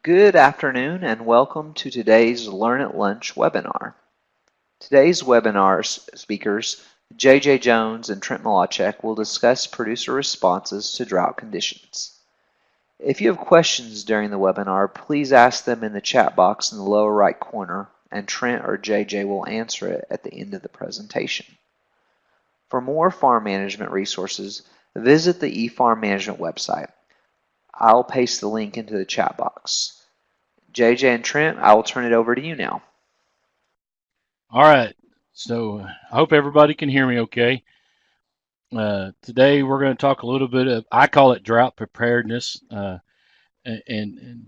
Good afternoon and welcome to today's Learn at Lunch webinar. Today's webinar speakers, J.J. Jones and Trent Malachek, will discuss producer responses to drought conditions. If you have questions during the webinar, please ask them in the chat box in the lower right corner, and Trent or J.J. will answer it at the end of the presentation. For more farm management resources, visit the eFarm Management website. I'll paste the link into the chat box. JJ and Trent, I will turn it over to you now. All right, so I hope everybody can hear me okay. Today we're going to talk a little bit of, I call it drought preparedness, and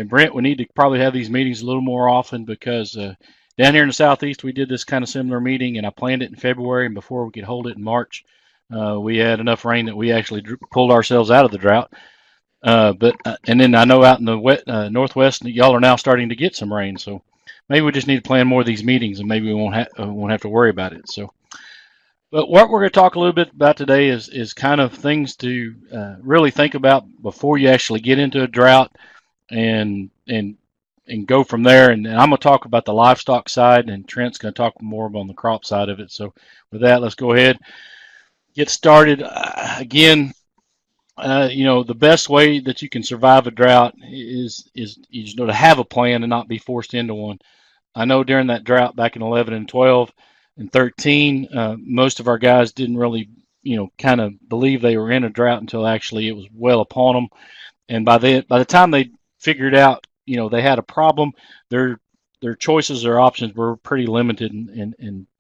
Brent, we need to probably have these meetings a little more often because down here in the Southeast we did this kind of similar meeting, and I planned it in February, and before we could hold it in March, we had enough rain that we actually pulled ourselves out of the drought. And then I know out in the Northwest, y'all are now starting to get some rain, so maybe we just need to plan more of these meetings, and maybe we won't have to worry about it. So, but what we're going to talk a little bit about today is kind of things to really think about before you actually get into a drought, and go from there. And I'm going to talk about the livestock side, and Trent's going to talk more on the crop side of it. So, with that, let's go ahead, get started. Again. The best way that you can survive a drought is to have a plan and not be forced into one. I know during that drought back in 11 and 12 and 13, most of our guys didn't really, kind of believe they were in a drought until actually it was well upon them. And by the time they figured out, they had a problem, their choices or options were pretty limited and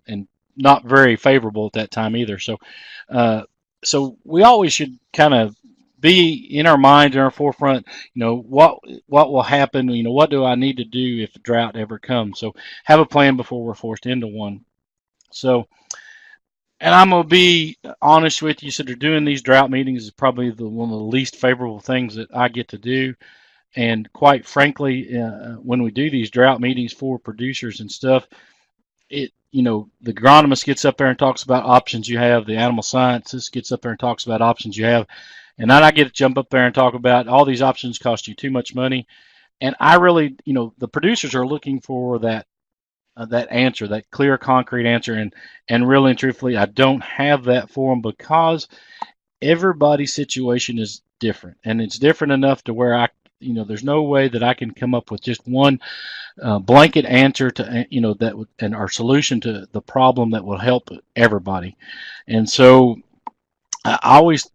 not very favorable at that time either. So we always should kind of be in our minds, in our forefront, what will happen, what do I need to do if a drought ever comes? So have a plan before we're forced into one. So, and I'm going to be honest with you, so they're doing these drought meetings is probably one of the least favorable things that I get to do. And quite frankly, when we do these drought meetings for producers and stuff, the agronomist gets up there and talks about options you have. The animal scientist gets up there and talks about options you have. And then I get to jump up there and talk about all these options cost you too much money. And I really, the producers are looking for that answer, that clear, concrete answer. And really and truthfully, I don't have that for them because everybody's situation is different. And it's different enough to where there's no way that I can come up with just one blanket answer to, that would, and our solution to the problem that will help everybody. And so I always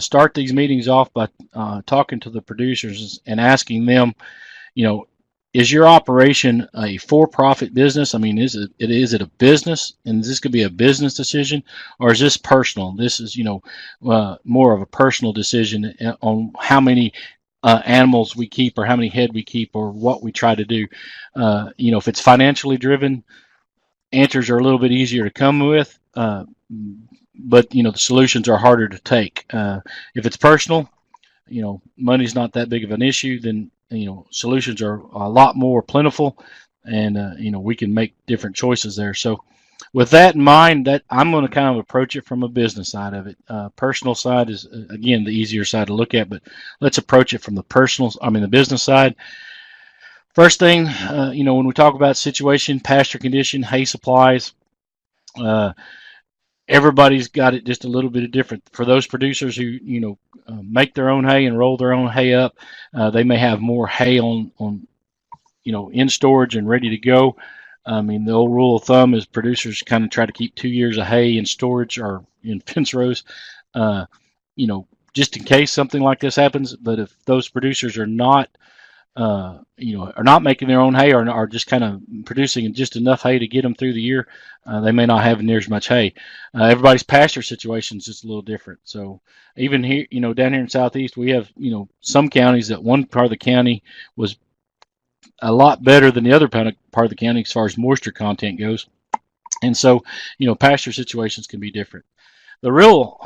start these meetings off by talking to the producers and asking them, is your operation a for-profit business? I mean, is it a business, and is this could be a business decision, or is this personal? This is more of a personal decision on how many animals we keep, or how many head we keep, or what we try to do. If it's financially driven, answers are a little bit easier to come with, but the solutions are harder to take. If it's personal, money's not that big of an issue, then solutions are a lot more plentiful, and we can make different choices there. So with that in mind, that I'm going to kind of approach it from a business side of it. Personal side is again the easier side to look at, but let's approach it from the business side. First thing, when we talk about situation, pasture condition, hay supplies, everybody's got it just a little bit different. For those producers who make their own hay and roll their own hay up, they may have more hay on in storage and ready to go. I mean, the old rule of thumb is producers kind of try to keep 2 years of hay in storage or in fence rows, just in case something like this happens. But if those producers are not are not making their own hay, or are just kind of producing just enough hay to get them through the year, they may not have near as much hay. Everybody's pasture situation is just a little different. So even here, down here in Southeast, we have, some counties that one part of the county was a lot better than the other part of the county as far as moisture content goes. And so, pasture situations can be different. The real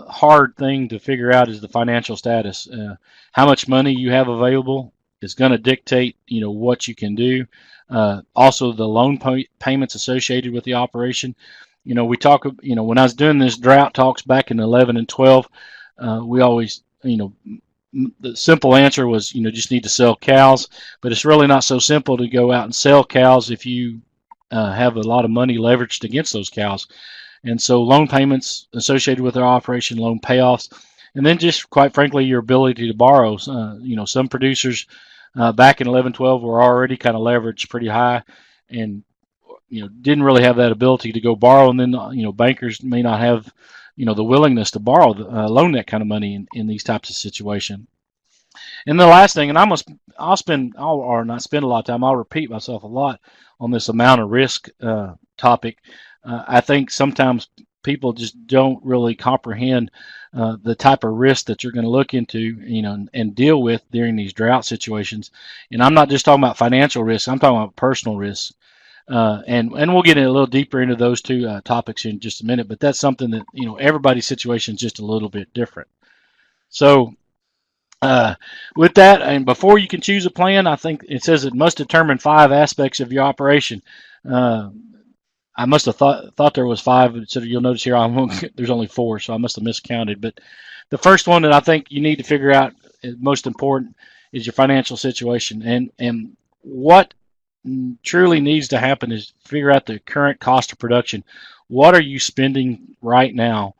hard thing to figure out is the financial status. How much money you have available is going to dictate, what you can do. Also, the loan payments associated with the operation. We talk, when I was doing this drought talks back in 11 and 12, we always, the simple answer was, just need to sell cows, but it's really not so simple to go out and sell cows if you have a lot of money leveraged against those cows. And so loan payments associated with their operation, loan payoffs, and then just quite frankly, your ability to borrow. Some producers back in 11, 12 were already kind of leveraged pretty high, and didn't really have that ability to go borrow. And then bankers may not have the willingness to borrow, loan that kind of money in these types of situations. And the last thing, and I'll not spend a lot of time. I'll repeat myself a lot on this amount of risk topic. I think sometimes people just don't really comprehend the type of risk that you're going to look into, and deal with during these drought situations. And I'm not just talking about financial risk. I'm talking about personal risks. And we'll get a little deeper into those two topics in just a minute. But that's something that everybody's situation is just a little bit different. So with that, and before you can choose a plan, I think it says it must determine 5 aspects of your operation. I must have thought there was 5, so you'll notice here there's only 4, so I must have miscounted. But the first one that I think you need to figure out is most important is your financial situation, and what truly needs to happen is figure out the current cost of production. What are you spending right now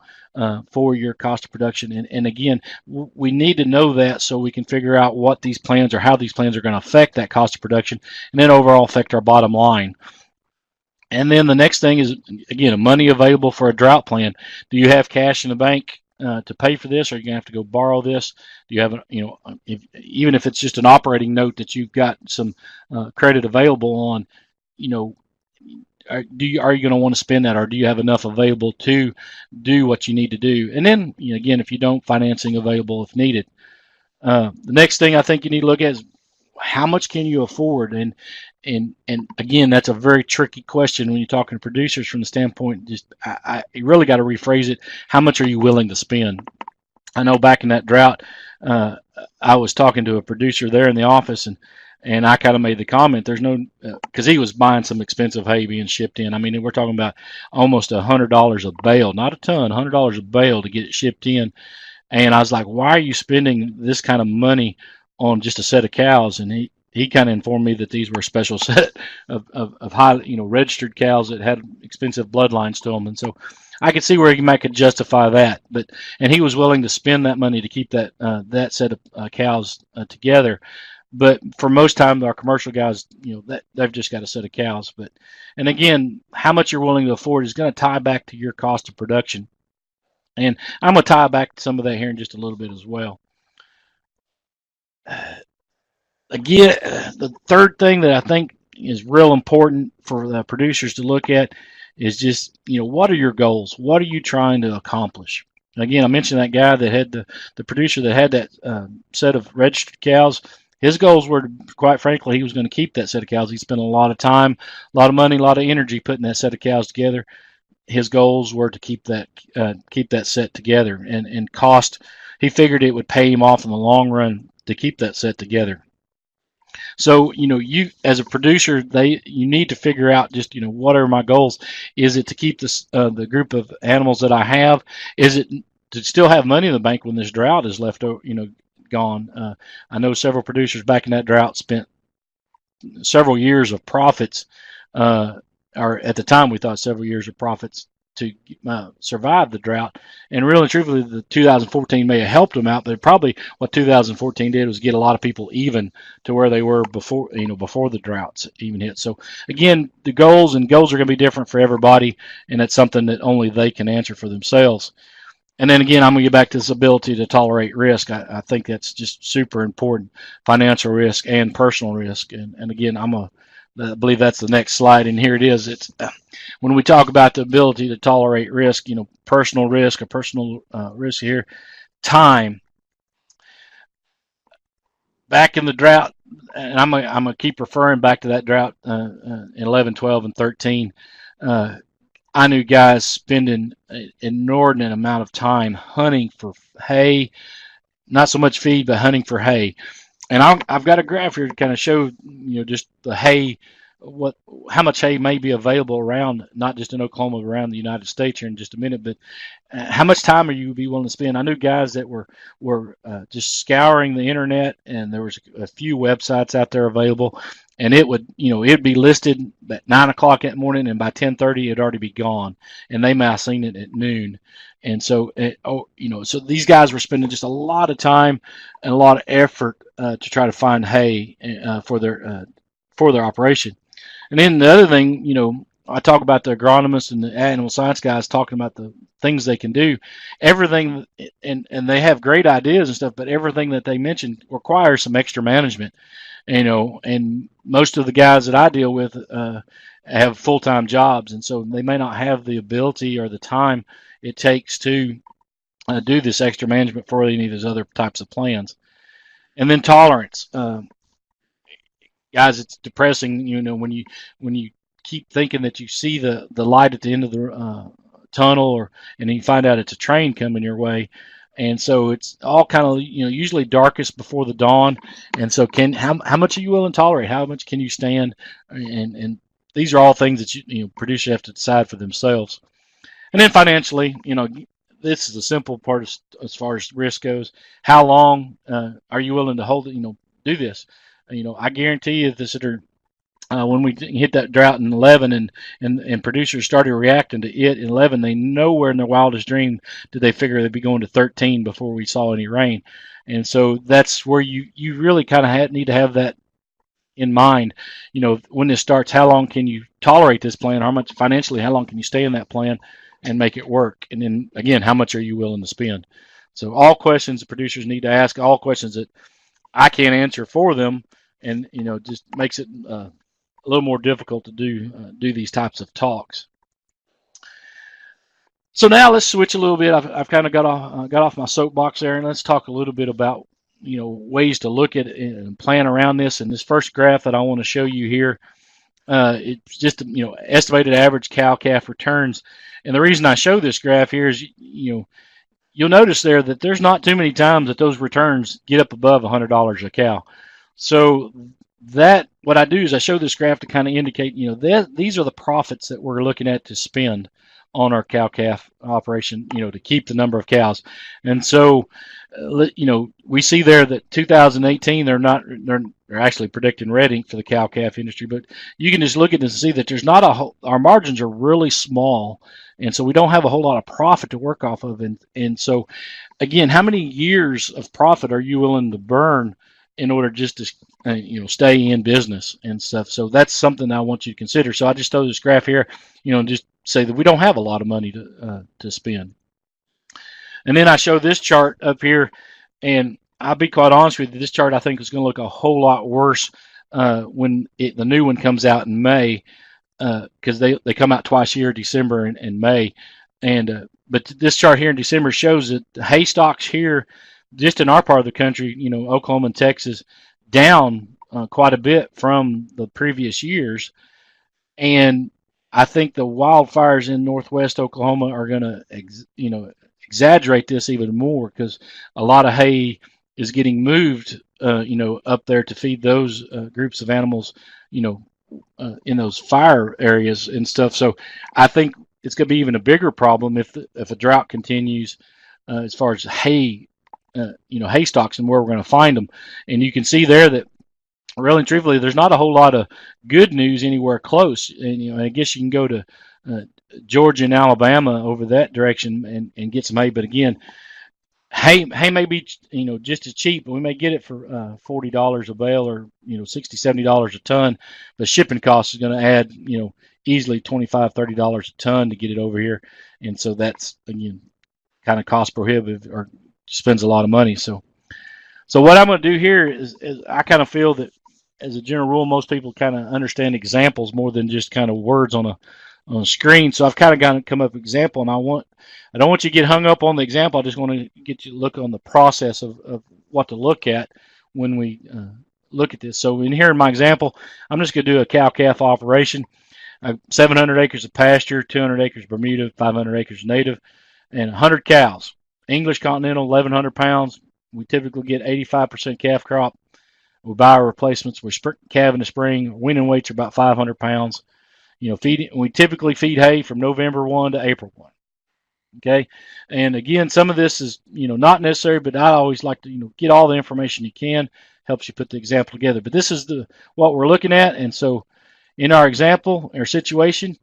for your cost of production? And again, we need to know that so we can figure out what these plans or how these plans are going to affect that cost of production, and then overall affect our bottom line. And then the next thing is, again, money available for a drought plan. Do you have cash in the bank to pay for this, or are you going to have to go borrow this? Do you have, even if it's just an operating note that you've got some credit available on, are you going to want to spend that, or do you have enough available to do what you need to do? And then, again, if you don't, financing available if needed. The next thing I think you need to look at is how much can you afford? And again, that's a very tricky question when you're talking to producers from the standpoint, you really got to rephrase it. How much are you willing to spend? I know back in that drought, I was talking to a producer there in the office, and I kind of made the comment, there's no, because he was buying some expensive hay being shipped in. I mean, we're talking about almost $100 a bale, not a ton, $100 a bale to get it shipped in. And I was like, why are you spending this kind of money on just a set of cows? And he kind of informed me that these were a special set of high, registered cows that had expensive bloodlines to them. And so I could see where he might could justify that. And he was willing to spend that money to keep that set of cows together. But for most time, our commercial guys, they've just got a set of cows. And again, how much you're willing to afford is going to tie back to your cost of production. And I'm going to tie back to some of that here in just a little bit as well. Again, the third thing that I think is real important for the producers to look at is just, what are your goals? What are you trying to accomplish? And again, I mentioned that guy that had the producer that had that set of registered cows. His goals were, quite frankly, he was going to keep that set of cows. He spent a lot of time, a lot of money, a lot of energy putting that set of cows together. His goals were to keep that set together, and cost. He figured it would pay him off in the long run to keep that set together. So, you as a producer, you need to figure out just, what are my goals? Is it to keep this the group of animals that I have? Is it to still have money in the bank when this drought is left, gone? I know several producers back in that drought spent several years of profits, or at the time we thought several years of profits to survive the drought. And really and truthfully, the 2014 may have helped them out, but probably what 2014 did was get a lot of people even to where they were before the droughts even hit. So again, the goals are going to be different for everybody, and it's something that only they can answer for themselves. And then again, I'm going to get back to this ability to tolerate risk. I think that's just super important, financial risk and personal risk. And again, I believe that's the next slide, and here it is. It's when we talk about the ability to tolerate risk, personal risk or personal risk here, time. Back in the drought, and I'm gonna keep referring back to that drought in 11, 12, and 13. I knew guys spending an inordinate amount of time hunting for hay, not so much feed, but hunting for hay. And I've got a graph here to kind of show, just the hay how much hay may be available around, not just in Oklahoma, but around the United States here in just a minute. But how much time are you be willing to spend? I knew guys that were just scouring the internet, and there was a few websites out there available, and it'd be listed at 9 o'clock that morning, and by 10:30 it'd already be gone, and they might have seen it at noon. And so, so these guys were spending just a lot of time and a lot of effort to try to find hay for their operation. And then the other thing, I talk about the agronomists and the animal science guys talking about the things they can do. Everything, and they have great ideas and stuff, but everything that they mentioned requires some extra management. And most of the guys that I deal with have full-time jobs, and so they may not have the ability or the time it takes to do this extra management for any of these other types of plans. And then tolerance. Guys, it's depressing, when you keep thinking that you see the light at the end of the tunnel, and then you find out it's a train coming your way. And so it's all kind of, usually darkest before the dawn. And so how much are you willing to tolerate? How much can you stand? And these are all things that producers have to decide for themselves. And then financially, this is a simple part as far as risk goes. How long are you willing to hold it? Do this. I guarantee you this when we hit that drought in 11 and producers started reacting to it in 11, they nowhere in their wildest dream did they figure they'd be going to 13 before we saw any rain. And so that's where you really kind of need to have that in mind. When this starts, how long can you tolerate this plan? How much financially, how long can you stay in that plan and make it work? And then again, how much are you willing to spend? So all questions the producers need to ask, all questions that I can't answer for them, and just makes it a little more difficult to do these types of talks. So now let's switch a little bit. I've kind of got off my soapbox there, and let's talk a little bit about ways to look at it and plan around this. And this first graph that I want to show you here, it's just estimated average cow-calf returns. And the reason I show this graph here is you'll notice there that there's not too many times that those returns get up above $100 a cow. So what I do is I show this graph to kind of indicate, these are the profits that we're looking at to spend on our cow-calf operation, to keep the number of cows. And so, we see there that 2018, they're actually predicting red ink for the cow-calf industry, but you can just look at this and see that there's not our margins are really small. And so we don't have a whole lot of profit to work off of. And so, again, how many years of profit are you willing to burn in order just to, stay in business and stuff? So that's something I want you to consider. So I just throw this graph here, just say that we don't have a lot of money to spend. And then I show this chart up here, and I'll be quite honest with you, this chart I think is going to look a whole lot worse when the new one comes out in May. Because they come out twice a year, December and May, but this chart here in December shows that the hay stocks here, just in our part of the country, Oklahoma and Texas, down quite a bit from the previous years, and I think the wildfires in northwest Oklahoma are going to, exaggerate this even more, because a lot of hay is getting moved, up there to feed those groups of animals, in those fire areas and stuff. So I think it's going to be even a bigger problem if a drought continues as far as hay, hay stocks and where we're going to find them. And you can see there that really and truthfully, there's not a whole lot of good news anywhere close. And I guess you can go to Georgia and Alabama over that direction and get some hay. But again, hay may be just as cheap. We may get it for $40 a bale, or $60-$70 a ton. The shipping cost is going to add easily $25-$30 a ton to get it over here, and so that's again kind of cost prohibitive or spends a lot of money. So what I'm going to do here is I kind of feel that as a general rule, most people kind of understand examples more than just kind of words on a screen. So I've kind of got to come up with an example, and I don't want you to get hung up on the example. I just want to get you to look on the process of what to look at when we look at this. So in here in my example, I'm just going to do a cow-calf operation. 700 acres of pasture, 200 acres Bermuda, 500 acres native, and 100 cows. English Continental, 1,100 pounds. We typically get 85% calf crop. We buy our replacements. We're calving the spring. Weaning weights are about 500 pounds. We typically feed hay from November 1 to April 1. Okay, and again, some of this is not necessary, but I always like to get all the information you can. Helps you put the example together. But this is what we're looking at, and so in our example, our situation,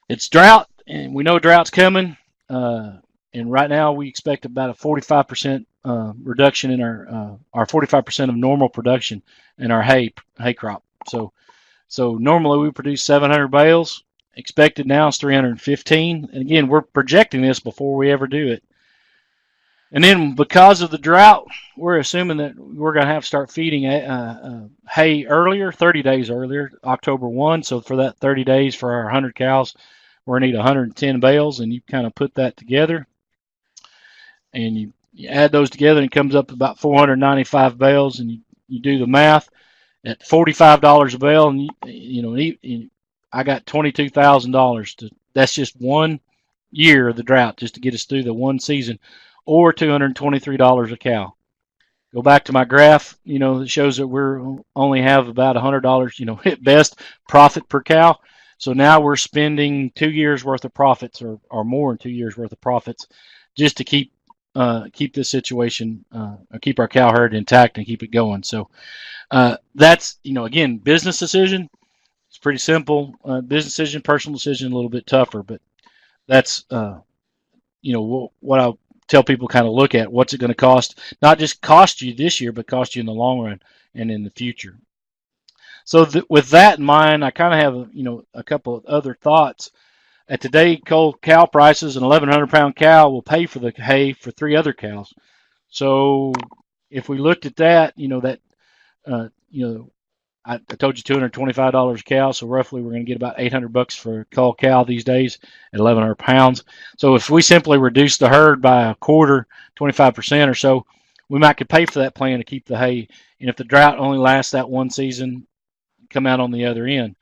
it's drought, and we know drought's coming. And right now we expect about a 45% reduction in our 45% of normal production in our hay crop. So normally we produce 700 bales. Expected now is 315. And again, we're projecting this before we ever do it. And then because of the drought, we're assuming that we're going to have to start feeding hay earlier, 30 days earlier, October 1. So for that 30 days for our 100 cows, we're going to need 110 bales. And you kind of put that together. And you add those together, and it comes up to about 495 bales. And you do the math at $45 a bale, and I got $22,000. That's just 1 year of the drought, just to get us through the one season, or $223 a cow. Go back to my graph, that shows that we're only have about $100, at best, profit per cow. So now we're spending 2 years worth of profits, or more than 2 years worth of profits, just to keep this situation, keep our cow herd intact and keep it going. So that's, again, business decision. It's pretty simple. Business decision, personal decision, a little bit tougher, but that's, what I'll tell people kind of look at. What's it going to cost? Not just cost you this year, but cost you in the long run and in the future. So with that in mind, I kind of have, a couple of other thoughts. At today, cold cow prices, an 1,100-pound cow will pay for the hay for 3 other cows. So if we looked at that, I told you $225 a cow, so roughly we're going to get about $800 for a cold cow these days at 1,100 pounds. So if we simply reduce the herd by a quarter, 25% or so, we might could pay for that plan to keep the hay. And if the drought only lasts that one season, come out on the other end.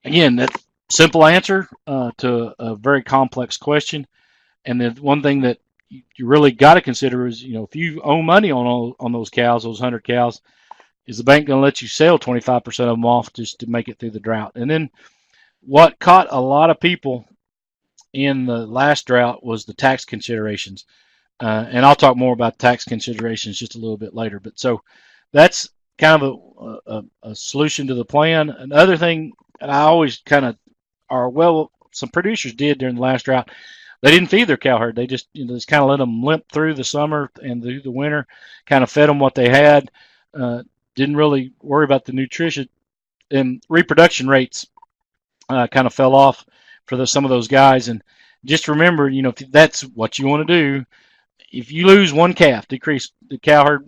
Again, that's simple answer to a very complex question. And the one thing that you really got to consider is, if you owe money on those cows, those 100 cows, is the bank going to let you sell 25% of them off just to make it through the drought? And then what caught a lot of people in the last drought was the tax considerations. And I'll talk more about tax considerations just a little bit later. But so that's kind of a solution to the plan. Another thing that I always kind of some producers did during the last drought, they didn't feed their cow herd. They just, just kind of let them limp through the summer and through the winter, kind of fed them what they had. Didn't really worry about the nutrition, and reproduction rates kind of fell off for some of those guys. And just remember, if that's what you want to do, if you lose one calf, decrease the cow herd,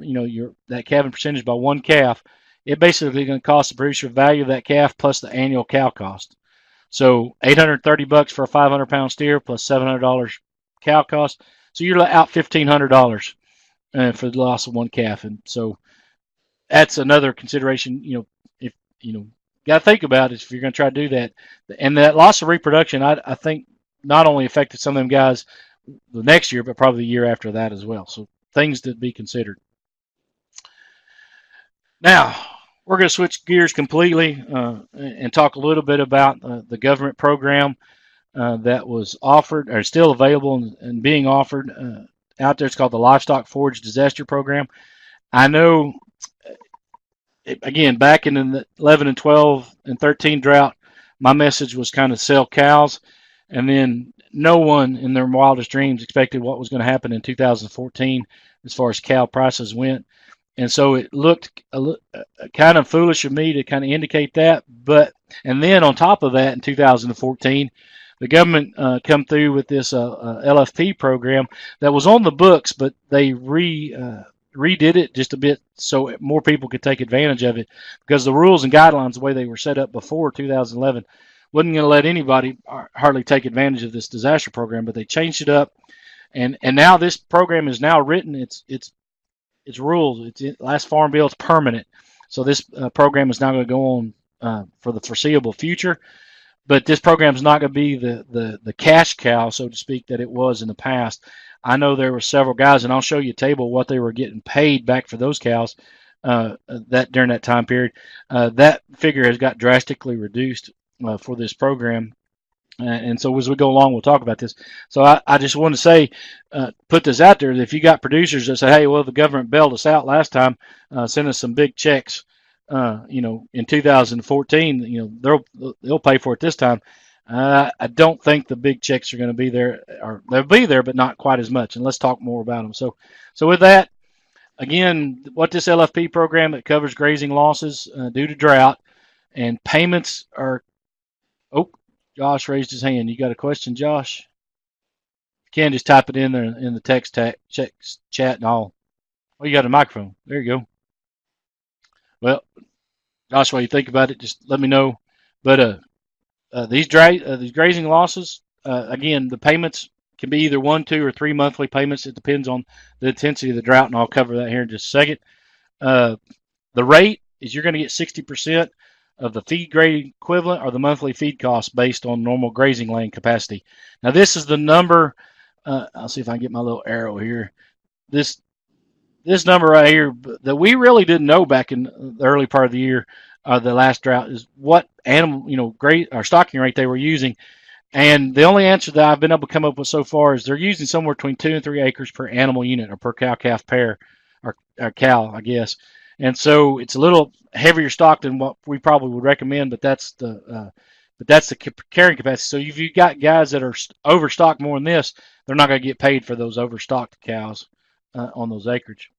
that calving percentage by one calf, it basically going to cost the producer value of that calf plus the annual cow cost. So $830 for a 500-pound steer plus $700 cow cost. So you're out $1,500 for the loss of one calf. And so that's another consideration, if, got to think about it if you're going to try to do that. And that loss of reproduction, I think, not only affected some of them guys the next year, but probably the year after that as well. So things to be considered. Now, we're going to switch gears completely and talk a little bit about the government program that was offered, or still available and being offered out there. It's called the Livestock Forage Disaster Program. I know, again, back in the 11 and 12 and 13 drought, my message was kind of sell cows, and then no one in their wildest dreams expected what was going to happen in 2014 as far as cow prices went. And so it looked kind of foolish of me to kind of indicate that. And then on top of that, in 2014, the government come through with this LFP program that was on the books, but they redid it just a bit so more people could take advantage of it, because the rules and guidelines, the way they were set up before 2011, wasn't going to let anybody hardly take advantage of this disaster program. But they changed it up, and now this program is now written. It's rules. It's last farm bill. It's permanent. So this program is now going to go on for the foreseeable future. But this program is not going to be the cash cow, so to speak, that it was in the past. I know there were several guys, and I'll show you a table of what they were getting paid back for those cows that during that time period. That figure has got drastically reduced for this program. And so as we go along, we'll talk about this. So I just want to say, put this out there, that if you got producers that say, hey, well, the government bailed us out last time, send us some big checks, in 2014, they'll pay for it this time. I don't think the big checks are going to be there, or they'll be there, but not quite as much. And let's talk more about them. So with that, again, what this LFP program, it covers grazing losses due to drought, and payments are. Oh, Josh raised his hand. You got a question, Josh? You can just type it in there in the text chat and all. Oh, you got a microphone. There you go. Well, Josh, while you think about it, just let me know. But these grazing losses, again, the payments can be either 1, 2, or 3 monthly payments. It depends on the intensity of the drought, and I'll cover that here in just a second. The rate is you're going to get 60% of the feed grade equivalent or the monthly feed cost based on normal grazing land capacity. Now, this is the number. I'll see if I can get my little arrow here. This number right here that we really didn't know back in the early part of the year, the last drought, is what animal, grade or stocking rate they were using. And the only answer that I've been able to come up with so far is they're using somewhere between 2 and 3 acres per animal unit, or per cow-calf pair, or cow, I guess. And so it's a little heavier stock than what we probably would recommend, but that's the carrying capacity. So if you've got guys that are overstocked more than this, they're not going to get paid for those overstocked cows on those acreage.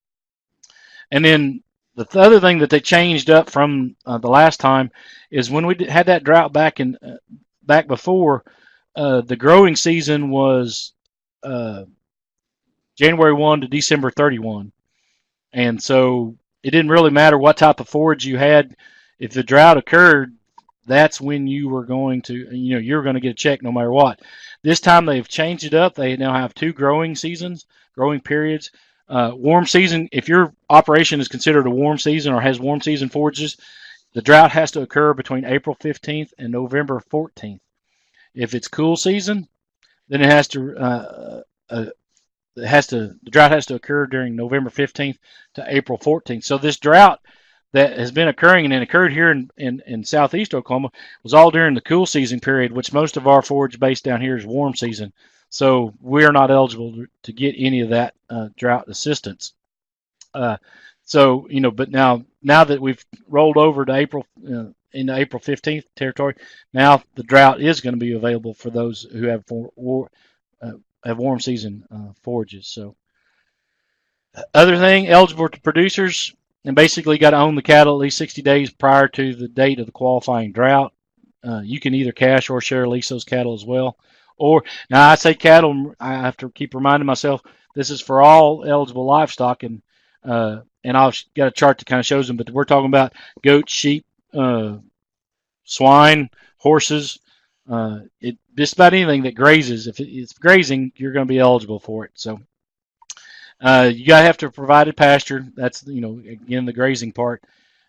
And then the other thing that they changed up from the last time is when we had that drought back before, the growing season was January 1 to December 31. And so it didn't really matter what type of forage you had. If the drought occurred, that's when you were going to, you're going to get a check no matter what. This time they've changed it up. They now have 2 growing periods. Warm season, if your operation is considered a warm season or has warm season forages, the drought has to occur between April 15th and November 14th. If it's cool season, then the drought has to occur during November 15th to April 14th. So this drought that has been occurring and occurred here in southeast Oklahoma was all during the cool season period, which most of our forage base down here is warm season. So we are not eligible to get any of that drought assistance. But now that we've rolled over to April, into April 15th territory, now the drought is going to be available for those who have warm season forages. So other thing, eligible to producers, and basically got to own the cattle at least 60 days prior to the date of the qualifying drought. You can either cash or share lease those cattle as well. Or now I say cattle, I have to keep reminding myself this is for all eligible livestock, and I've got a chart that kind of shows them. But we're talking about goats, sheep, swine, horses, just about anything that grazes. If it's grazing, you're going to be eligible for it. So you got to have to provide a pasture. That's again the grazing part,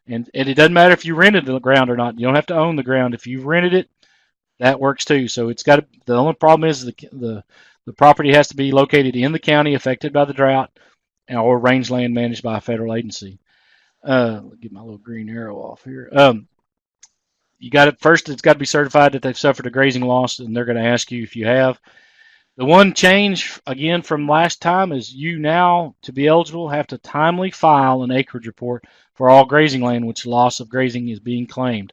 and it doesn't matter if you rented the ground or not. You don't have to own the ground. If you've rented it, that works too. So it's got the only problem is the property has to be located in the county affected by the drought, or rangeland managed by a federal agency. Get my little green arrow off here. You got it first. It's got to be certified that they've suffered a grazing loss, and they're going to ask you if you have. The one change again from last time is you now, to be eligible, have to timely file an acreage report for all grazing land which loss of grazing is being claimed.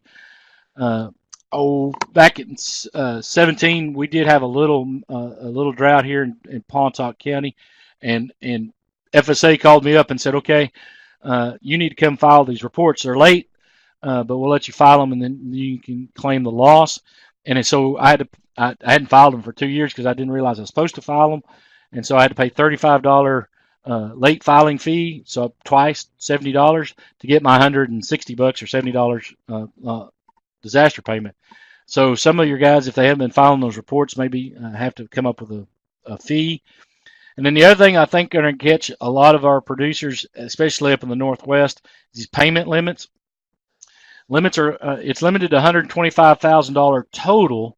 Back in 17, we did have a little drought here in Pontotoc County, and FSA called me up and said, okay, you need to come file these reports. They're late, but we'll let you file them, and then you can claim the loss. And so I hadn't filed them for 2 years because I didn't realize I was supposed to file them, and so I had to pay $35 late filing fee, so twice $70 to get my $160 or $70 disaster payment. So some of your guys, if they haven't been filing those reports, maybe have to come up with a fee. And then the other thing I think going to catch a lot of our producers, especially up in the Northwest, is these payment limits. Limits are it's limited to $125,000 total,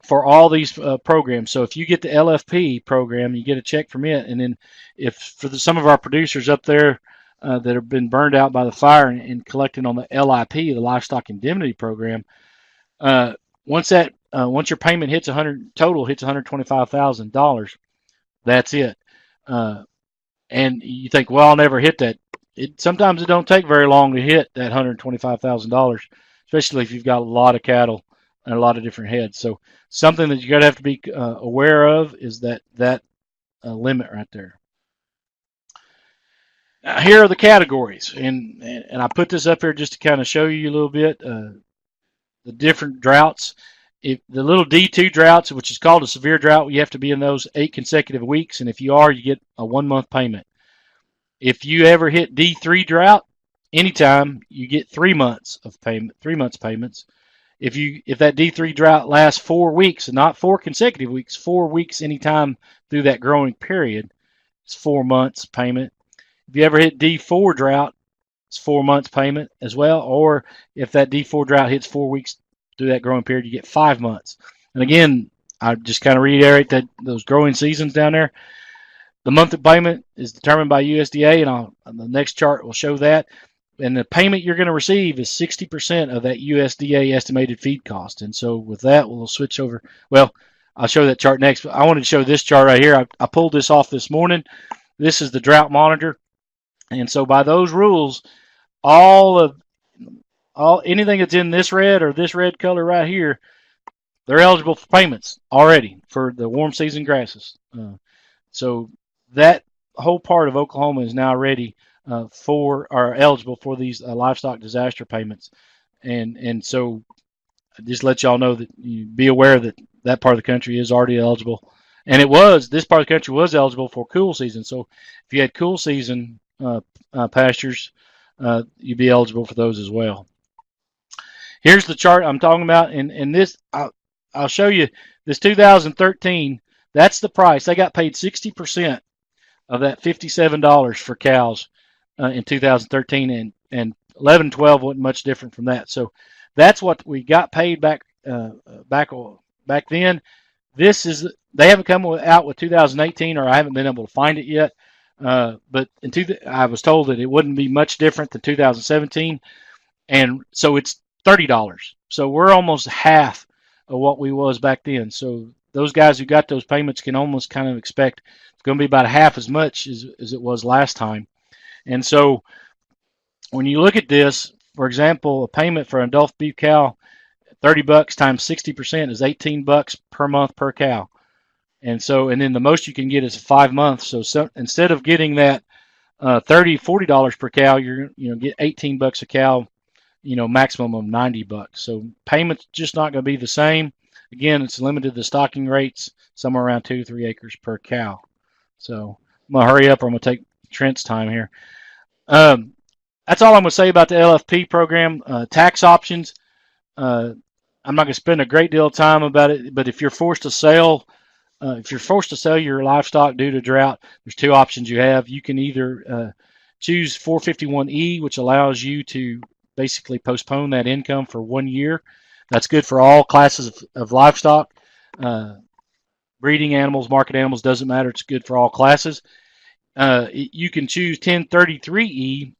for all these programs. So if you get the LFP program, you get a check from it, and then if for some of our producers up there that have been burned out by the fire and collecting on the LIP, the Livestock Indemnity Program, once your payment hits $125,000, that's it. And you think, well, I'll never hit that. Sometimes it don't take very long to hit that $125,000, especially if you've got a lot of cattle and a lot of different heads. So something that you got to have to be aware of is that limit right there. Now, here are the categories, and I put this up here just to kind of show you a little bit the different droughts. If the little D2 droughts, which is called a severe drought, you have to be in those 8 consecutive weeks, and if you are, you get a 1-month payment. If you ever hit D3 drought, anytime you get 3 months of payment, 3 months payments. If that D3 drought lasts 4 weeks, and not 4 consecutive weeks, 4 weeks anytime through that growing period, it's 4 months payment. If you ever hit D4 drought, it's 4 months payment as well. Or if that D4 drought hits 4 weeks through that growing period, you get 5 months. And again, I just kind of reiterate that those growing seasons down there, the monthly payment is determined by USDA, and the next chart will show that. And the payment you're going to receive is 60% of that USDA estimated feed cost. And so with that, we'll switch over. Well, I'll show that chart next, but I wanted to show this chart right here. I pulled this off this morning. This is the drought monitor. And so by those rules, anything that's in this red or this red color right here, they're eligible for payments already for the warm season grasses. So that whole part of Oklahoma is now ready are eligible for these livestock disaster payments, and so I just let y'all know that you be aware that part of the country is already eligible, and this part of the country was eligible for cool season. So if you had cool season pastures, you'd be eligible for those as well. Here's the chart I'm talking about, and this I'll show you. This 2013, that's the price. They got paid 60% of that $57 for cows in 2013, and 11-12 wasn't much different from that. So that's what we got paid back then. They haven't come out with 2018, or I haven't been able to find it yet. But I was told that it wouldn't be much different than 2017, and so it's $30. So we're almost half of what we was back then. So those guys who got those payments can almost kind of expect it's going to be about half as much as it was last time. And so when you look at this, for example, a payment for an adult beef cow, $30 times 60% is $18 per month per cow. And then the most you can get is 5 months. So instead of getting that $30-40 per cow, you're get $18 a cow, maximum of $90. So payment's just not going to be the same. Again, it's limited to stocking rates, somewhere around 2-3 acres per cow. So I'm going to hurry up, or I'm going to take Trent's time here. That's all I'm going to say about the LFP program. Tax options, I'm not going to spend a great deal of time about it, but if you're forced to sell your livestock due to drought, there's 2 options you have. You can either choose 451E, which allows you to basically postpone that income for 1 year. That's good for all classes of livestock. Breeding animals, market animals, doesn't matter. It's good for all classes. You can choose 1033E,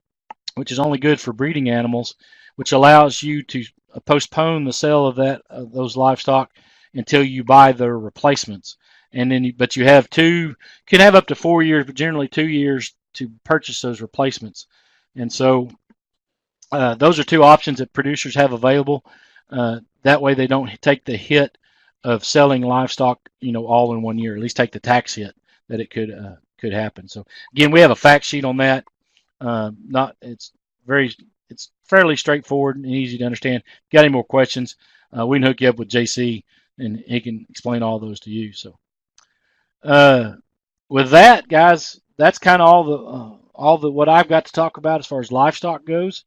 which is only good for breeding animals, which allows you to postpone the sale of those livestock until you buy the replacements. And then, but you can have up to 4 years, but generally 2 years to purchase those replacements. And so those are 2 options that producers have available. That way they don't take the hit of selling livestock, all in 1 year. At least take the tax hit that it could happen. So again, we have a fact sheet on that. It's fairly straightforward and easy to understand. If you got any more questions, we can hook you up with JC, and he can explain all those to you. So with that, guys, that's kind of all the what I've got to talk about as far as livestock goes.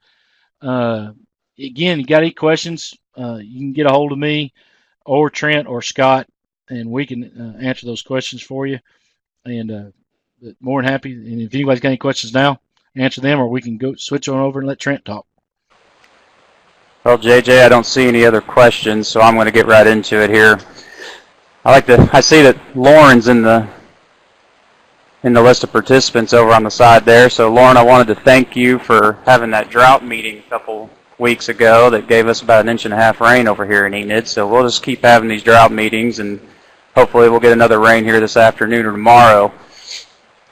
Again, you got any questions, you can get a hold of me or Trent or Scott, and we can answer those questions for you. And more than happy. And if anybody's got any questions now, answer them, or we can go switch on over and let Trent talk. Well, JJ, I don't see any other questions, so I'm going to get right into it here. I see that Lauren's in the list of participants over on the side there. So Lauren, I wanted to thank you for having that drought meeting a couple weeks ago that gave us about 1.5 inches rain over here in Enid. So we'll just keep having these drought meetings, and hopefully we'll get another rain here this afternoon or tomorrow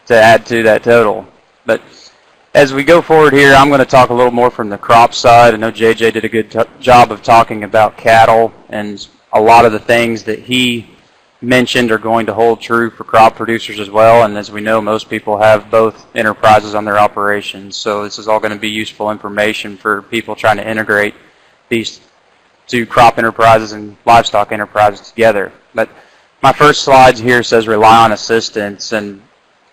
to add to that total. But as we go forward here, I'm going to talk a little more from the crop side. I know JJ did a good job of talking about cattle, and a lot of the things that he mentioned are going to hold true for crop producers as well. And as we know, most people have both enterprises on their operations. So this is all going to be useful information for people trying to integrate these two crop enterprises and livestock enterprises together. But my first slide here says rely on assistance, and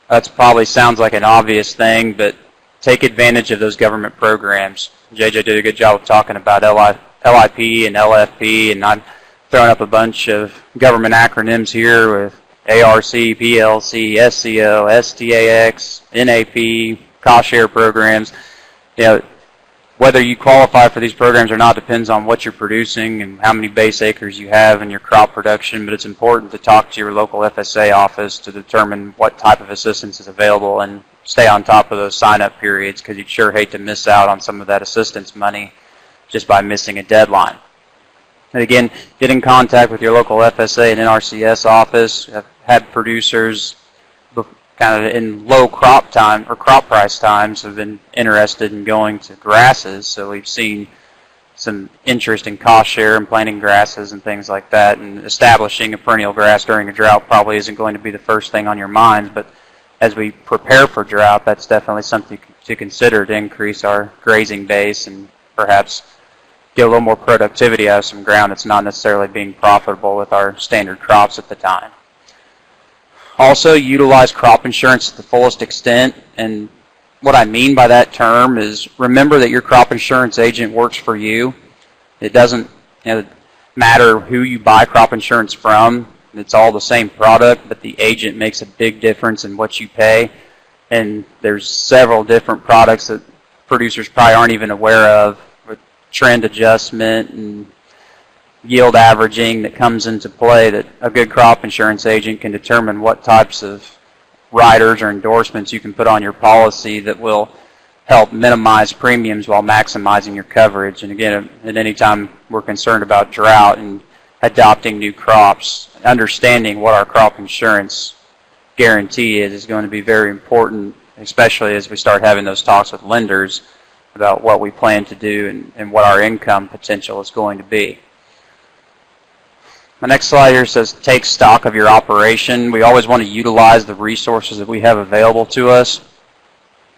that probably sounds like an obvious thing, but take advantage of those government programs. JJ did a good job of talking about LIP and LFP, and I'm throwing up a bunch of government acronyms here with ARC, PLC, SCO, STAX, NAP, cost share programs. You know, whether you qualify for these programs or not depends on what you're producing and how many base acres you have in your crop production, but it's important to talk to your local FSA office to determine what type of assistance is available and stay on top of those sign-up periods, because you'd sure hate to miss out on some of that assistance money just by missing a deadline. And again, get in contact with your local FSA and NRCS office. I've had producers kind of in low crop time or crop price times have been interested in going to grasses. So we've seen some interest in cost share and planting grasses and things like that. And establishing a perennial grass during a drought probably isn't going to be the first thing on your minds, but as we prepare for drought, that's definitely something to consider to increase our grazing base and perhaps get a little more productivity out of some ground that's not necessarily being profitable with our standard crops at the time. Also, utilize crop insurance to the fullest extent, and what I mean by that term is remember that your crop insurance agent works for you. It doesn't matter who you buy crop insurance from. It's all the same product, but the agent makes a big difference in what you pay, and there's several different products that producers probably aren't even aware of, trend adjustment and yield averaging that comes into play, that a good crop insurance agent can determine what types of riders or endorsements you can put on your policy that will help minimize premiums while maximizing your coverage. And again, at any time we're concerned about drought and adopting new crops, understanding what our crop insurance guarantee is going to be very important, especially as we start having those talks with lenders about what we plan to do and what our income potential is going to be. My next slide here says take stock of your operation. We always want to utilize the resources that we have available to us.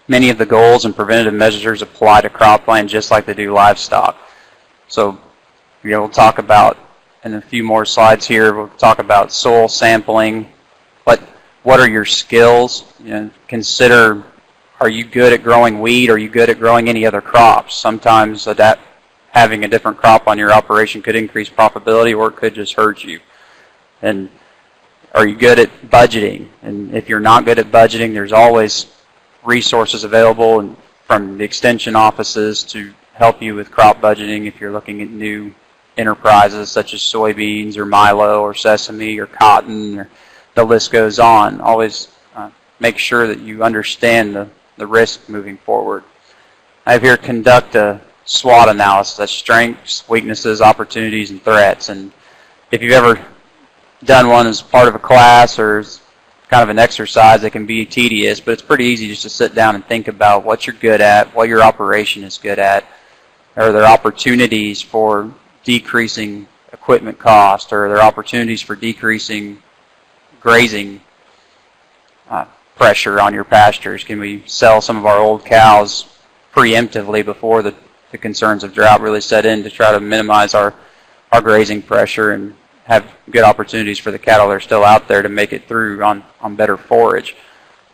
Many of the goals and preventative measures apply to cropland just like they do livestock. So we'll talk about, in a few more slides here, we'll talk about soil sampling. What are your skills? Consider, are you good at growing wheat? Are you good at growing any other crops? Sometimes having a different crop on your operation could increase profitability, or it could just hurt you. And are you good at budgeting? And if you're not good at budgeting, there's always resources available from the extension offices to help you with crop budgeting if you're looking at new enterprises such as soybeans or milo or sesame or cotton, or the list goes on. Always make sure that you understand the risk moving forward. I have here conduct a SWOT analysis. That's strengths, weaknesses, opportunities, and threats. And if you've ever done one as part of a class or as kind of an exercise, it can be tedious, but it's pretty easy just to sit down and think about what you're good at, what your operation is good at. Are there opportunities for decreasing equipment cost, or are there opportunities for decreasing grazing pressure on your pastures? Can we sell some of our old cows preemptively before the concerns of drought really set in to try to minimize our grazing pressure and have good opportunities for the cattle that are still out there to make it through on better forage?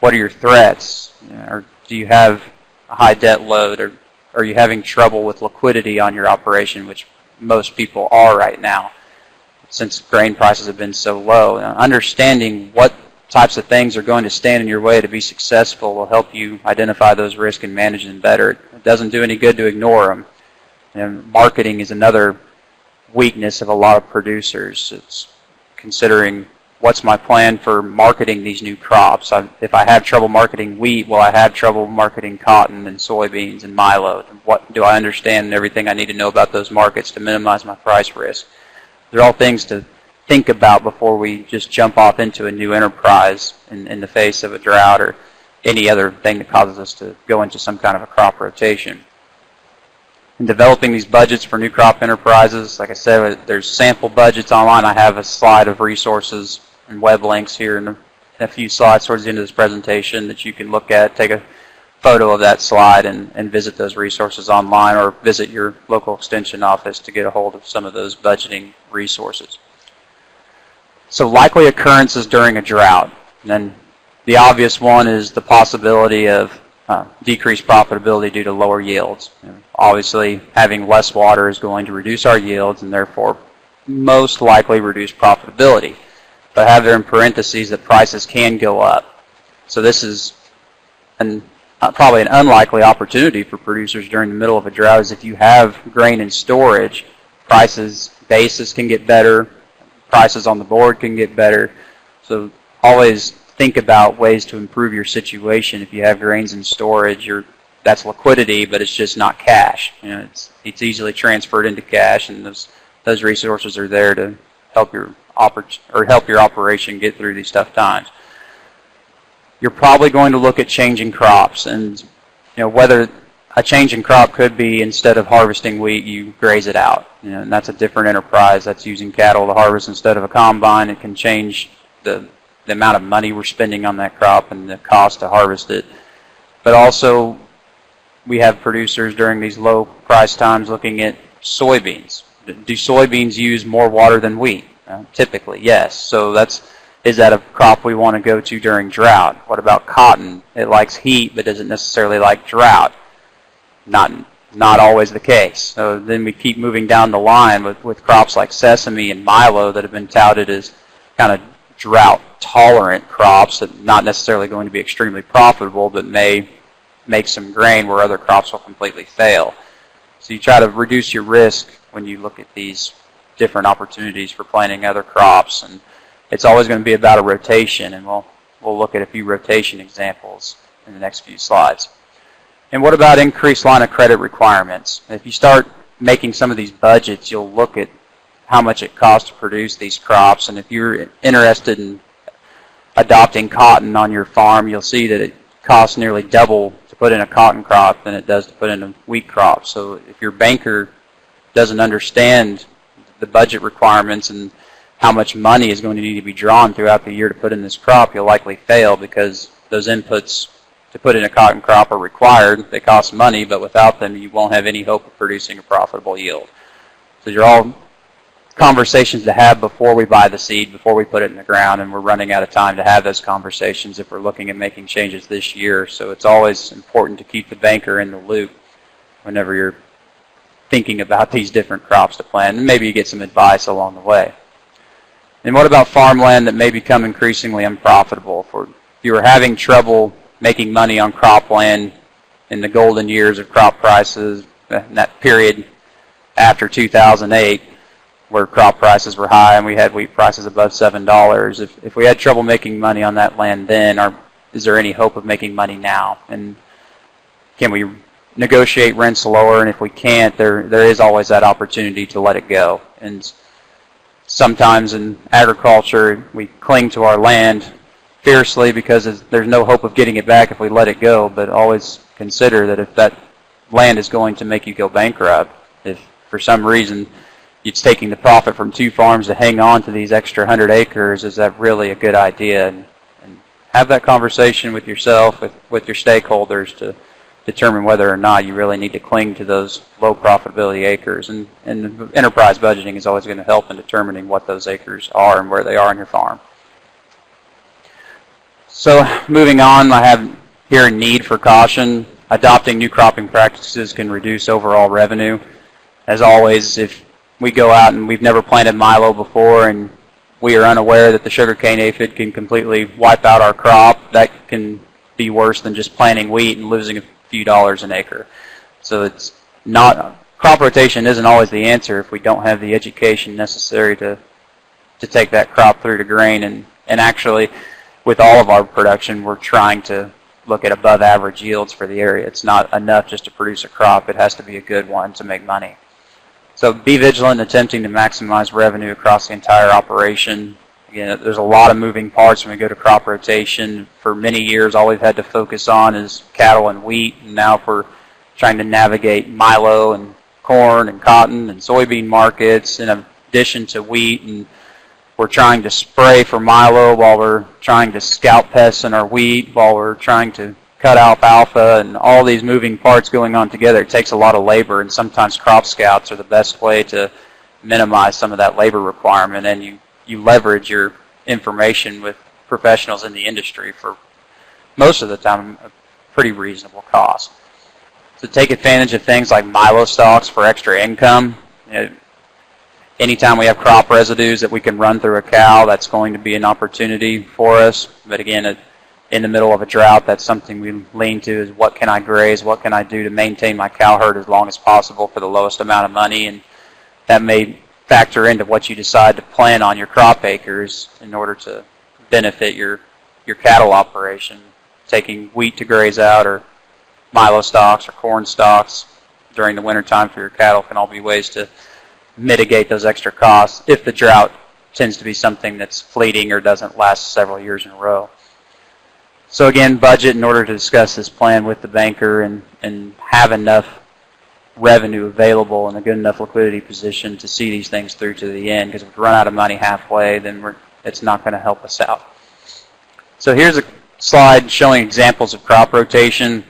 What are your threats? Or do you have a high debt load, or are you having trouble with liquidity on your operation, which most people are right now since grain prices have been so low? Understanding what types of things are going to stand in your way to be successful will help you identify those risks and manage them better. It doesn't do any good to ignore them. And marketing is another weakness of a lot of producers. It's considering what's my plan for marketing these new crops. If I have trouble marketing wheat, will I have trouble marketing cotton and soybeans and milo? What do I understand and everything I need to know about those markets to minimize my price risk? They're all things to think about before we just jump off into a new enterprise in the face of a drought or any other thing that causes us to go into some kind of a crop rotation. In developing these budgets for new crop enterprises, like I said, there's sample budgets online. I have a slide of resources and web links here in a few slides towards the end of this presentation that you can look at, take a photo of that slide and visit those resources online, or visit your local extension office to get a hold of some of those budgeting resources. So likely occurrences during a drought. And then the obvious one is the possibility of decreased profitability due to lower yields. Obviously, having less water is going to reduce our yields and therefore most likely reduce profitability. But I have there in parentheses that prices can go up. So this is probably an unlikely opportunity for producers during the middle of a drought, is if you have grain in storage, basis can get better, prices on the board can get better. So always think about ways to improve your situation. If you have grains in storage, that's liquidity, but it's just not cash. It's easily transferred into cash, and those resources are there to help your operation get through these tough times. You're probably going to look at changing crops, and whether a change in crop could be, instead of harvesting wheat, you graze it out. And that's a different enterprise. That's using cattle to harvest instead of a combine. It can change the amount of money we're spending on that crop and the cost to harvest it. But also, we have producers during these low price times looking at soybeans. Do soybeans use more water than wheat? Typically, yes. So is that a crop we want to go to during drought? What about cotton? It likes heat, but doesn't necessarily like drought. Not always the case. So then we keep moving down the line with crops like sesame and milo that have been touted as kind of drought-tolerant crops that not necessarily going to be extremely profitable, but may make some grain where other crops will completely fail. So you try to reduce your risk when you look at these different opportunities for planting other crops, and it's always going to be about a rotation, and we'll look at a few rotation examples in the next few slides. And what about increased line of credit requirements? If you start making some of these budgets, you'll look at how much it costs to produce these crops, and if you're interested in adopting cotton on your farm, you'll see that it costs nearly double to put in a cotton crop than it does to put in a wheat crop. So if your banker doesn't understand the budget requirements and how much money is going to need to be drawn throughout the year to put in this crop, you'll likely fail, because those inputs to put in a cotton crop are required. They cost money, but without them, you won't have any hope of producing a profitable yield. So you're all conversations to have before we buy the seed, before we put it in the ground, and we're running out of time to have those conversations if we're looking at making changes this year. So it's always important to keep the banker in the loop whenever you're thinking about these different crops to plant, and maybe you get some advice along the way. And what about farmland that may become increasingly unprofitable? If you were having trouble making money on cropland in the golden years of crop prices, in that period after 2008, where crop prices were high and we had wheat prices above $7, if we had trouble making money on that land then, is there any hope of making money now? And can we negotiate rents lower? And if we can't, there is always that opportunity to let it go. And sometimes in agriculture, we cling to our land fiercely because there's no hope of getting it back if we let it go, but always consider that if that land is going to make you go bankrupt, if for some reason it's taking the profit from 2 farms to hang on to these extra 100 acres, is that really a good idea? And have that conversation with yourself, with your stakeholders, to determine whether or not you really need to cling to those low profitability acres. And enterprise budgeting is always going to help in determining what those acres are and where they are on your farm. So moving on, I have here a need for caution. Adopting new cropping practices can reduce overall revenue. As always, if we go out and we've never planted milo before and we are unaware that the sugarcane aphid can completely wipe out our crop, that can be worse than just planting wheat and losing a few dollars an acre. So it's not, crop rotation isn't always the answer if we don't have the education necessary to to take that crop through to grain. And actually, with all of our production, we're trying to look at above average yields for the area. It's not enough just to produce a crop. It has to be a good one to make money. So be vigilant in attempting to maximize revenue across the entire operation. Again, there's a lot of moving parts when we go to crop rotation. For many years, all we've had to focus on is cattle and wheat. And now if we're trying to navigate milo and corn and cotton and soybean markets in addition to wheat, and we're trying to spray for milo while we're trying to scout pests in our wheat, while we're trying to cut alfalfa, and all these moving parts going on together. It takes a lot of labor, and sometimes crop scouts are the best way to minimize some of that labor requirement, and you leverage your information with professionals in the industry for most of the time a pretty reasonable cost. To take advantage of things like milo stocks for extra income. Anytime we have crop residues that we can run through a cow, that's going to be an opportunity for us. But again, in the middle of a drought, that's something we lean to is what can I graze, what can I do to maintain my cow herd as long as possible for the lowest amount of money, and that may factor into what you decide to plan on your crop acres in order to benefit your cattle operation. Taking wheat to graze out or milo stocks or corn stocks during the wintertime for your cattle can all be ways to mitigate those extra costs if the drought tends to be something that's fleeting or doesn't last several years in a row. So again, budget in order to discuss this plan with the banker and have enough revenue available and a good enough liquidity position to see these things through to the end, because if we run out of money halfway, then it's not going to help us out. So here's a slide showing examples of crop rotation.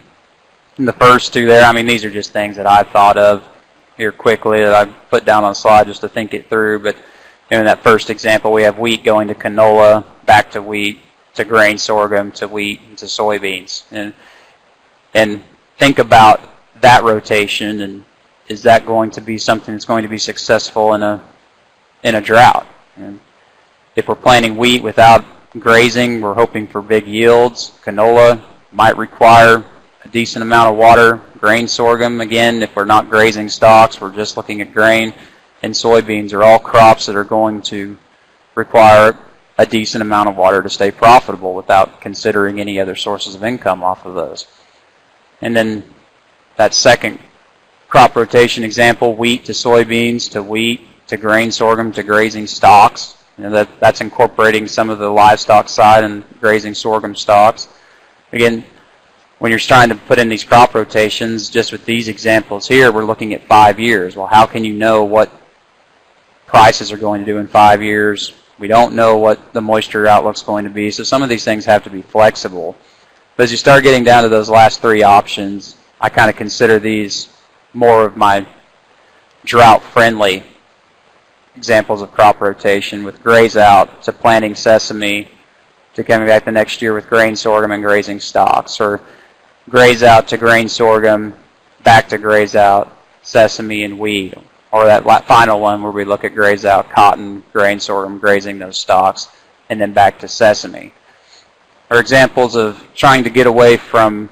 And the first two there, I mean, these are just things that I thought of here quickly that I put down on the slide just to think it through. But in that first example, we have wheat going to canola, back to wheat, to grain sorghum, to wheat, and to soybeans. And think about that rotation, and is that going to be something that's going to be successful in a drought? And if we're planting wheat without grazing, we're hoping for big yields. Canola might require a decent amount of water. Grain sorghum, again, if we're not grazing stocks, we're just looking at grain. And soybeans are all crops that are going to require a decent amount of water to stay profitable without considering any other sources of income off of those. And then that second crop rotation example, wheat to soybeans, to wheat, to grain sorghum, to grazing stocks. That's incorporating some of the livestock side and grazing sorghum stocks. Again, when you're trying to put in these crop rotations, just with these examples here, we're looking at 5 years. Well, how can you know what prices are going to do in 5 years? We don't know what the moisture outlook's going to be, so some of these things have to be flexible. But as you start getting down to those last three options, I kind of consider these more of my drought-friendly examples of crop rotation, with graze out to planting sesame to coming back the next year with grain sorghum and grazing stocks, or graze out to grain sorghum, back to graze out sesame and wheat, or that final one where we look at graze out cotton, grain sorghum, grazing those stocks, and then back to sesame. Are examples of trying to get away from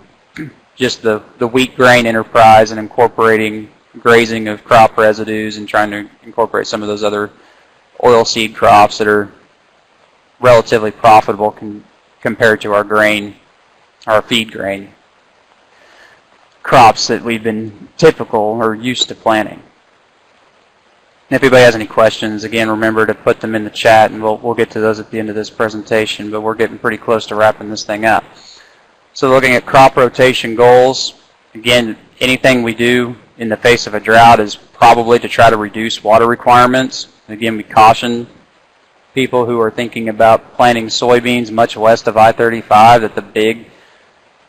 just the wheat grain enterprise and incorporating grazing of crop residues and trying to incorporate some of those other oilseed crops that are relatively profitable compared to our grain, our feed grain crops that we've been typical or used to planting. If anybody has any questions, again, remember to put them in the chat, and we'll get to those at the end of this presentation, but we're getting pretty close to wrapping this thing up. So looking at crop rotation goals, again, anything we do in the face of a drought is probably to try to reduce water requirements. Again, we caution people who are thinking about planting soybeans much west of I-35 that the big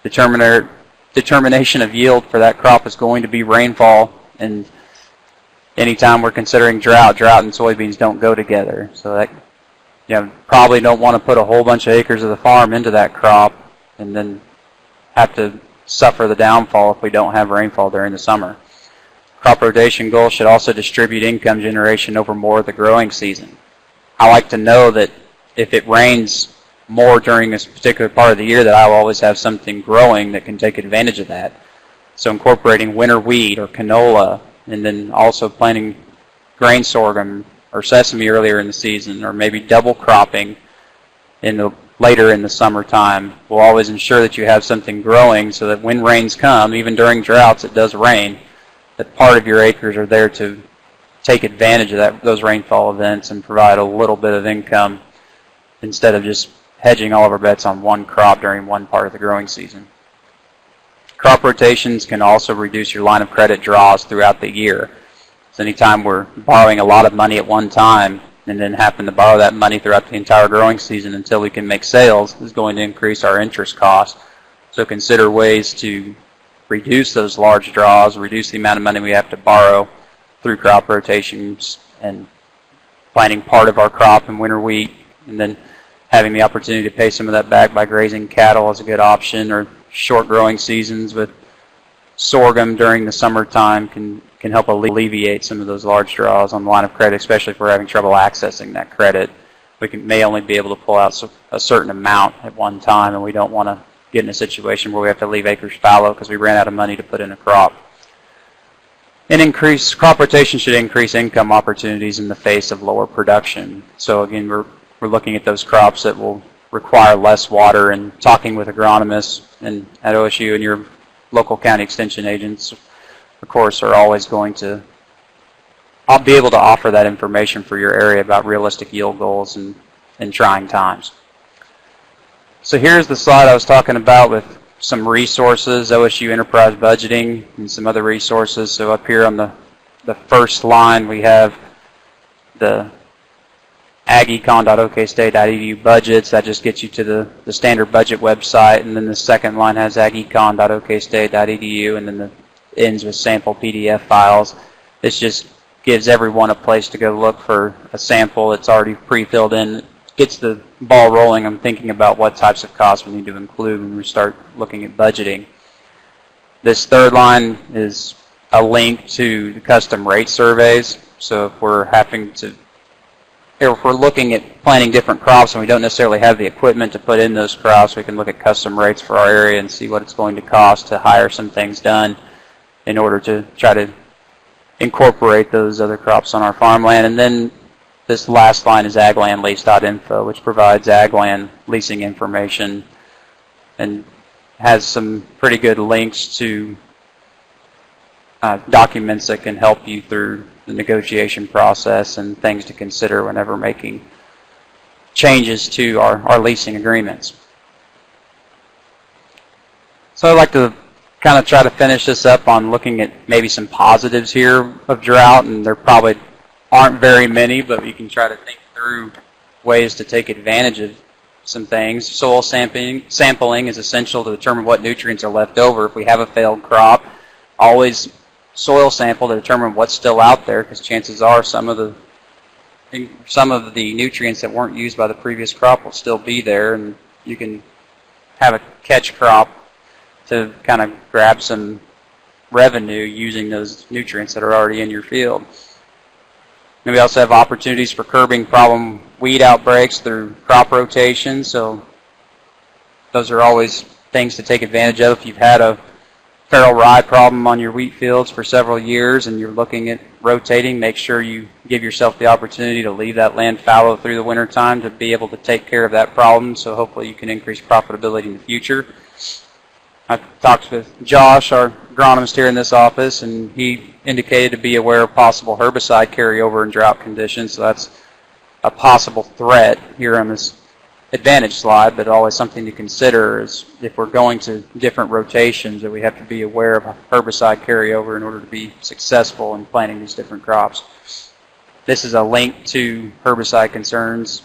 determination of yield for that crop is going to be rainfall, and anytime we're considering drought and soybeans don't go together. So that, probably don't want to put a whole bunch of acres of the farm into that crop and then have to suffer the downfall if we don't have rainfall during the summer. Crop rotation goals should also distribute income generation over more of the growing season. I like to know that if it rains more during this particular part of the year, that I'll always have something growing that can take advantage of that. So incorporating winter wheat or canola, and then also planting grain sorghum or sesame earlier in the season, or maybe double cropping later in the summertime, will always ensure that you have something growing so that when rains come, even during droughts, it does rain, that part of your acres are there to take advantage of those rainfall events and provide a little bit of income instead of just hedging all of our bets on one crop during one part of the growing season. Crop rotations can also reduce your line of credit draws throughout the year. So anytime we're borrowing a lot of money at one time and then happen to borrow that money throughout the entire growing season until we can make sales is going to increase our interest costs. So consider ways to reduce those large draws, reduce the amount of money we have to borrow through crop rotations and planting part of our crop in winter wheat, and then having the opportunity to pay some of that back by grazing cattle is a good option, or short growing seasons with sorghum during the summertime can help alleviate some of those large draws on the line of credit, especially if we're having trouble accessing that credit. We may only be able to pull out a certain amount at one time, and we don't want to get in a situation where we have to leave acres fallow because we ran out of money to put in a crop. And crop rotation should increase income opportunities in the face of lower production. So again, we're looking at those crops that will require less water, and talking with agronomists and at OSU and your local county extension agents, of course, are always going to be able to offer that information for your area about realistic yield goals in trying times. So here's the slide I was talking about with some resources, OSU Enterprise Budgeting, and some other resources. So up here on the first line, we have the agecon.okstate.edu budgets. That just gets you to the standard budget website. And then the second line has agecon.okstate.edu, and then it ends with sample PDF files. This just gives everyone a place to go look for a sample that's already pre-filled in. Gets the ball rolling. I'm thinking about what types of costs we need to include when we start looking at budgeting. This third line is a link to the custom rate surveys. So if we're looking at planting different crops and we don't necessarily have the equipment to put in those crops, we can look at custom rates for our area and see what it's going to cost to hire some things done in order to try to incorporate those other crops on our farmland. And then this last line is aglandlease.info, which provides agland leasing information and has some pretty good links to documents that can help you through the negotiation process and things to consider whenever making changes to our leasing agreements. So I'd like to kind of try to finish this up on looking at maybe some positives here of drought, and there probably aren't very many, but you can try to think through ways to take advantage of some things. Soil sampling is essential to determine what nutrients are left over. If we have a failed crop, always soil sample to determine what's still out there, because chances are some of the nutrients that weren't used by the previous crop will still be there, and you can have a catch crop to kind of grab some revenue using those nutrients that are already in your field. And we also have opportunities for curbing problem weed outbreaks through crop rotation. So those are always things to take advantage of. If you've had a feral rye problem on your wheat fields for several years and you're looking at rotating, make sure you give yourself the opportunity to leave that land fallow through the winter time to be able to take care of that problem. So hopefully you can increase profitability in the future. I've talked with Josh, our agronomist here in this office, and he indicated to be aware of possible herbicide carryover in drought conditions. So that's a possible threat here on this advantage slide, but always something to consider is if we're going to different rotations that we have to be aware of herbicide carryover in order to be successful in planting these different crops. This is a link to herbicide concerns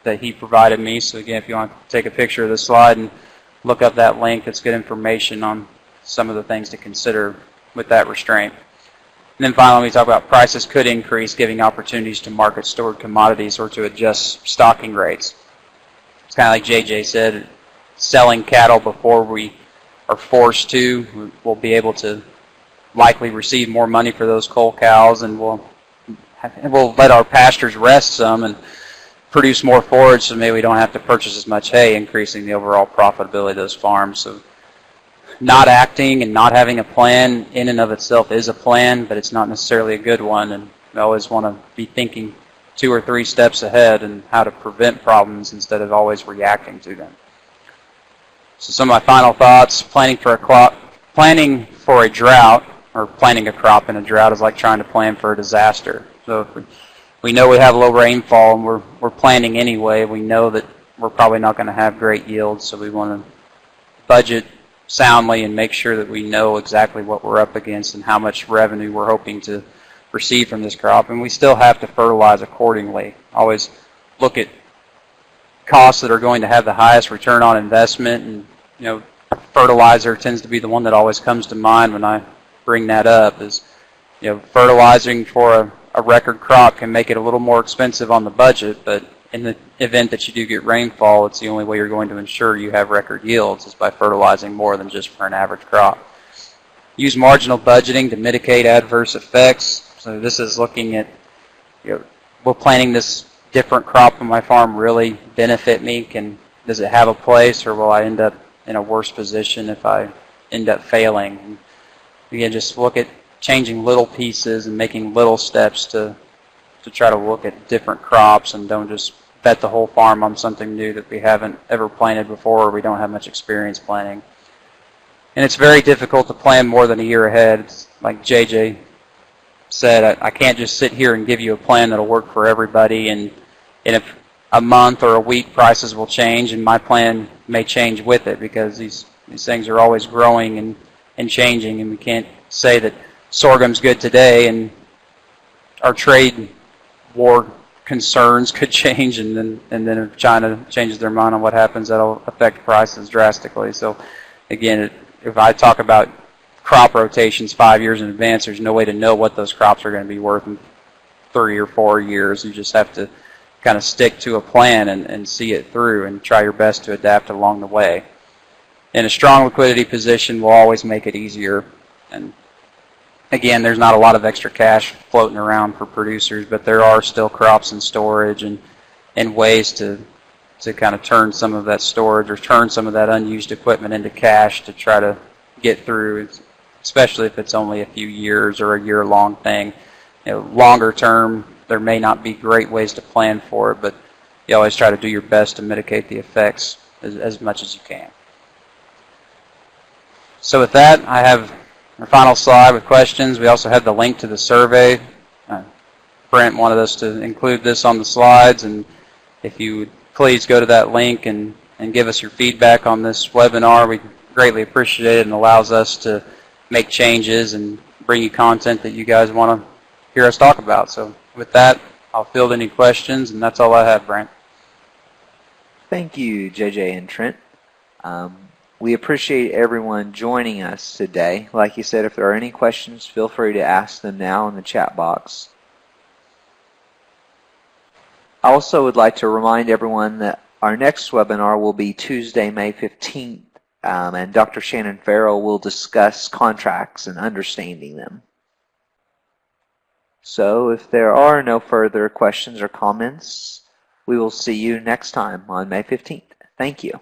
that he provided me. So again, if you want to take a picture of this slide and look up that link, it's good information on some of the things to consider with that restraint. And then finally, we talk about prices could increase, giving opportunities to market stored commodities or to adjust stocking rates. It's kind of like JJ said, selling cattle before we are forced to, we'll be able to likely receive more money for those cull cows, and we'll let our pastures rest some and produce more forage, so maybe we don't have to purchase as much hay, increasing the overall profitability of those farms. So not acting and not having a plan in and of itself is a plan, but it's not necessarily a good one, and we always want to be thinking 2 or 3 steps ahead and how to prevent problems instead of always reacting to them. So some of my final thoughts: planning for a drought, or planting a crop in a drought, is like trying to plan for a disaster. So if we know we have low rainfall and we're planting anyway, we know that we're probably not going to have great yields, so we want to budget soundly and make sure that we know exactly what we're up against and how much revenue we're hoping to receive from this crop. And we still have to fertilize accordingly. Always look at costs that are going to have the highest return on investment, and fertilizer tends to be the one that always comes to mind when I bring that up. Is fertilizing for a record crop can make it a little more expensive on the budget, but in the event that you do get rainfall, it's the only way you're going to ensure you have record yields, is by fertilizing more than just for an average crop. Use marginal budgeting to mitigate adverse effects. So this is looking at, will planting this different crop on my farm really benefit me? Does it have a place, or will I end up in a worse position if I end up failing? And again, just look at changing little pieces and making little steps to try to look at different crops, and don't just bet the whole farm on something new that we haven't ever planted before or we don't have much experience planting. And it's very difficult to plan more than a year ahead. It's like JJ said, I can't just sit here and give you a plan that'll work for everybody, and if a month or a week prices will change, and my plan may change with it, because these things are always growing and changing, and we can't say that sorghum's good today and our trade war concerns could change, and then if China changes their mind on what happens, that'll affect prices drastically. So again, if I talk about crop rotations 5 years in advance, there's no way to know what those crops are going to be worth in 3 or 4 years. You just have to kind of stick to a plan and see it through and try your best to adapt along the way. And a strong liquidity position will always make it easier. And again, there's not a lot of extra cash floating around for producers, but there are still crops in storage and ways to kind of turn some of that storage or turn some of that unused equipment into cash to try to get through, especially if it's only a few years or a year-long thing. Longer term, there may not be great ways to plan for it, but you always try to do your best to mitigate the effects as much as you can. So with that, I have our final slide with questions. We also have the link to the survey. Brent wanted us to include this on the slides, and if you would please go to that link and give us your feedback on this webinar, we greatly appreciate it, and allows us to make changes and bring you content that you guys want to hear us talk about. So with that, I'll field any questions, and that's all I have, Brent. Thank you, JJ and Trent. We appreciate everyone joining us today. Like you said, if there are any questions, feel free to ask them now in the chat box. I also would like to remind everyone that our next webinar will be Tuesday, May 15th, and Dr. Shannon Farrell will discuss contracts and understanding them. So if there are no further questions or comments, we will see you next time on May 15th. Thank you.